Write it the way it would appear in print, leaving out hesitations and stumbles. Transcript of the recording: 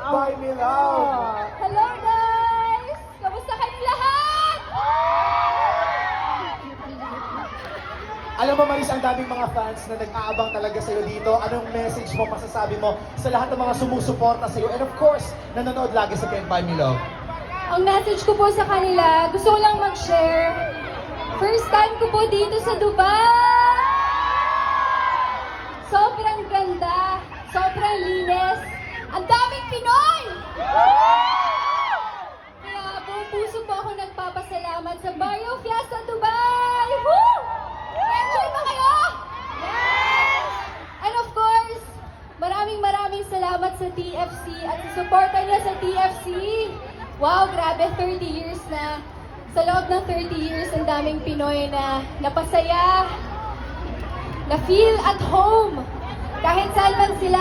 by Me Love. Hello guys! Kamusta kayong lahat? Alam mo, Maris, ang daming mga fans na nag-aabang talaga sa'yo dito. Anong message mo, masasabi mo sa lahat ng mga sumusuporta sa'yo? And of course, nanonood lagi sa Can't Buy Me Love. Ang message ko po sa kanila, gusto ko lang mag-share. First time ko po dito sa Dubai! Sobrang ganda, sobrang linis, ang daming Pinoy! Kaya buong puso po ako nagpapasalamat sa Barrio Fiesta Dubai! Woo! Enjoy ba kayo? Yes! And of course, maraming salamat sa TFC at sa suporta niya sa TFC. Wow, grabe, 30 years na. Sa loob ng 30 years, ang daming Pinoy na napasaya, na feel at home. Kahit saan man sila.